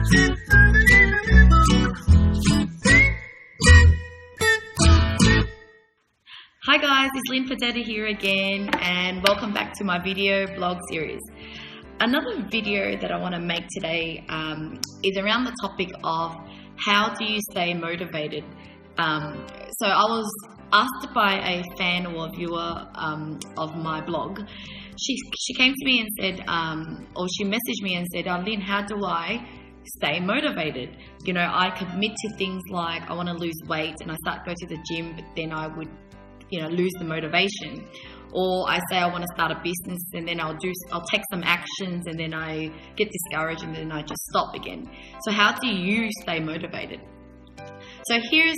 Hi guys, it's Lynn Podetti here again, and welcome back to my video blog series. Another video that I want to make today is around the topic of how do you stay motivated. So I was asked by a fan or a viewer of my blog. She came to me and said, or she messaged me and said, Lynn, how do I stay motivated? You know, I commit to things like I want to lose weight and I start to go to the gym, but then I would lose the motivation. Or I say I want to start a business and then I'll take some actions and then I get discouraged and then I just stop again. So how do you stay motivated? So here's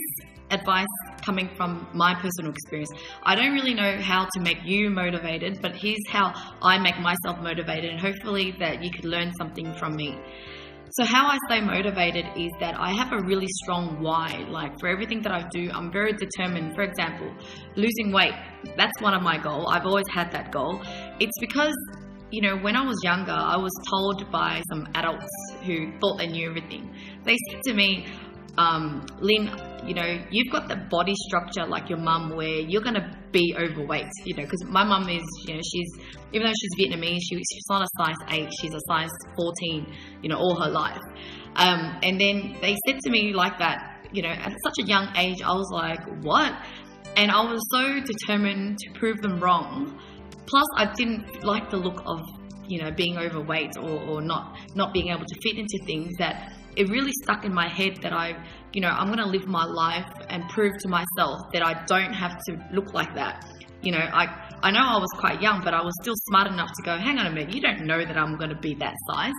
advice coming from my personal experience. I don't really know how to make you motivated, but here's how I make myself motivated, and hopefully that you could learn something from me. So how I stay motivated is that I have a really strong why. Like for everything that I do, I'm very determined. For example, losing weight, that's one of my goals. I've always had that goal. It's because, when I was younger, I was told by some adults who thought they knew everything. They said to me, Lynn, you've got the body structure like your mum where you're going to be overweight, because my mum is, even though she's Vietnamese, she's not a size 8, she's a size 14, all her life. And then they said to me like that, at such a young age, I was like, what? And I was so determined to prove them wrong. Plus, I didn't like the look of, being overweight or not being able to fit into things, that it really stuck in my head that I'm going to live my life and prove to myself that I don't have to look like that. I know I was quite young, but I was still smart enough to go, hang on a minute, you don't know that I'm going to be that size.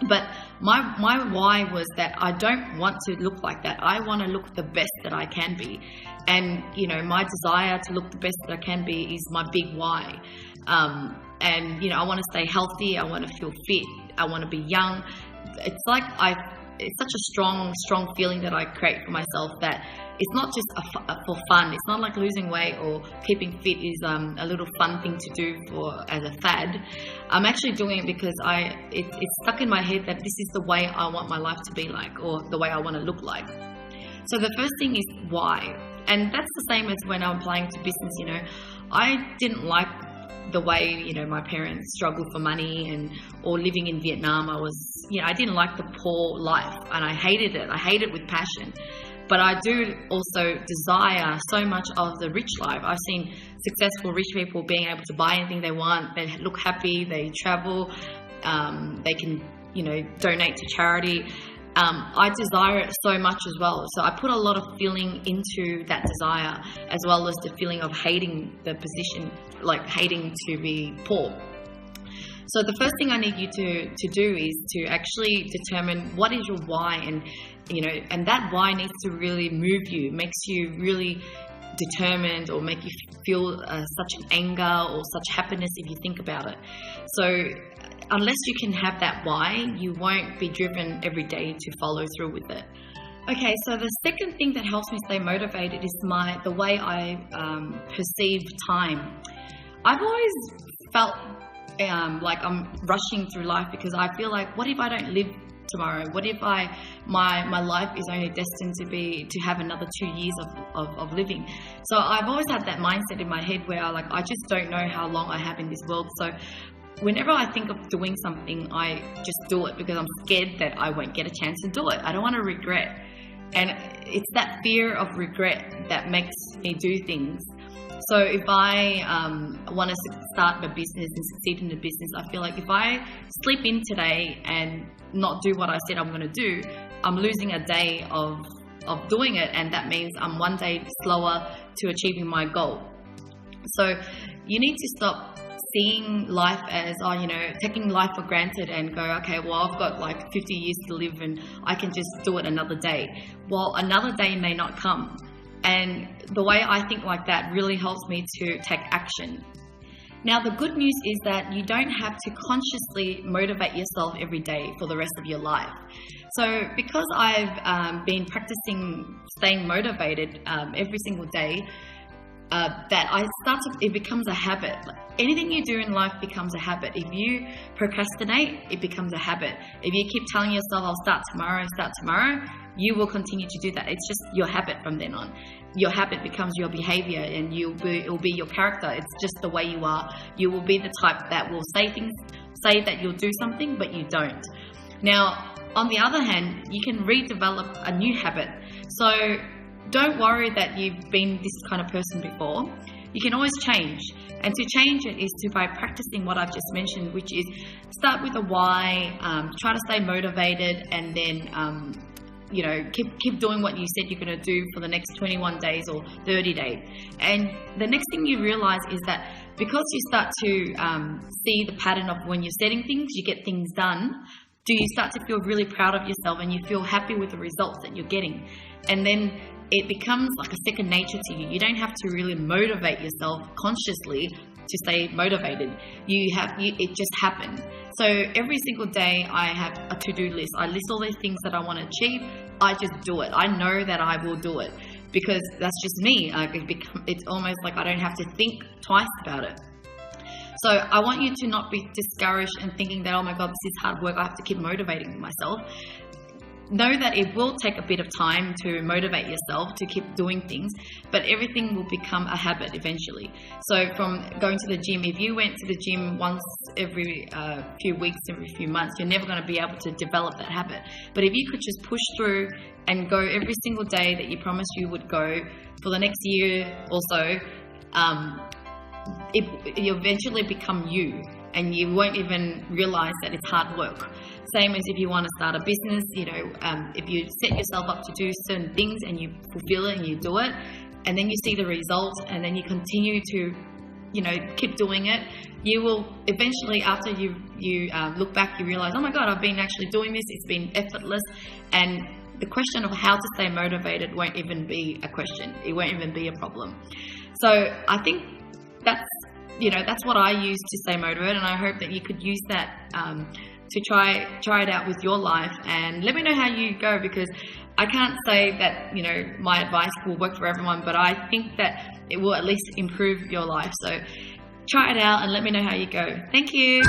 But my why was that I don't want to look like that. I want to look the best that I can be. And, my desire to look the best that I can be is my big why. And, I want to stay healthy. I want to feel fit. I want to be young. It's like it's such a strong feeling that I create for myself, that it's not just for fun. It's not like losing weight or keeping fit is a little fun thing to do as a fad. I'm actually doing it because it's stuck in my head that this is the way I want my life to be like, or the way I want to look like. So the first thing is why. And that's the same as when I'm applying to business. I didn't like the way, my parents struggled for money or living in Vietnam. I didn't like the poor life, and I hated it. I hate it with passion. But I do also desire so much of the rich life. I've seen successful rich people being able to buy anything they want. They look happy, they travel, they can, donate to charity. I desire it so much as well. So I put a lot of feeling into that desire, as well as the feeling of hating the position, like hating to be poor. So the first thing I need you to do is to actually determine what is your why, and that why needs to really move you, makes you really determined, or make you feel such an anger or such happiness if you think about it. So unless you can have that why, you won't be driven every day to follow through with it. Okay, so the second thing that helps me stay motivated is the way I perceive time. I've always felt like I'm rushing through life, because I feel like, what if I don't live tomorrow? What if my life is only destined to have another 2 years of living? So I've always had that mindset in my head where I just don't know how long I have in this world. So whenever I think of doing something, I just do it because I'm scared that I won't get a chance to do it. I don't want to regret. And it's that fear of regret that makes me do things. So if I want to start a business and succeed in the business, I feel like if I sleep in today and not do what I said I'm going to do, I'm losing a day of doing it, and that means I'm one day slower to achieving my goal. So you need to stop seeing life as, taking life for granted and go, okay, well, I've got like 50 years to live and I can just do it another day. Well, another day may not come. And the way I think like that really helps me to take action. Now, the good news is that you don't have to consciously motivate yourself every day for the rest of your life. So because I've been practicing staying motivated every single day, it becomes a habit. Anything you do in life becomes a habit. If you procrastinate, it becomes a habit. If you keep telling yourself, I'll start tomorrow, you will continue to do that. It's just your habit from then on. Your habit becomes your behavior, and it will be your character. It's just the way you are. You will be the type that will say that you'll do something, but you don't. Now, on the other hand, you can redevelop a new habit. So don't worry that you've been this kind of person before. You can always change. And to change it is by practicing what I've just mentioned, which is start with a why, try to stay motivated, and then keep doing what you said you're going to do for the next 21 days or 30 days. And the next thing you realize is that because you start to see the pattern of when you're setting things, you get things done, you start to feel really proud of yourself, and you feel happy with the results that you're getting. And then it becomes like a second nature to you. You don't have to really motivate yourself consciously to stay motivated. It just happens. So every single day I have a to-do list. I list all these things that I want to achieve. I just do it. I know that I will do it because that's just me. It's almost like I don't have to think twice about it. So I want you to not be discouraged and thinking that, oh my God, this is hard work, I have to keep motivating myself. Know that it will take a bit of time to motivate yourself to keep doing things, but everything will become a habit eventually. So from going to the gym, if you went to the gym once every few weeks, every few months, you're never going to be able to develop that habit. But if you could just push through and go every single day that you promised you would go for the next year or so, you eventually become you, and you won't even realize that it's hard work. Same as if you want to start a business, if you set yourself up to do certain things and you fulfill it and you do it, and then you see the results, and then you continue to, keep doing it, you will eventually, after you look back, you realize, oh my God, I've been actually doing this. It's been effortless, and the question of how to stay motivated won't even be a question. It won't even be a problem. So I think that's what I use to stay motivated, and I hope that you could use that to try it out with your life, and let me know how you go, because I can't say that my advice will work for everyone, but I think that it will at least improve your life. So try it out and let me know how you go. Thank you.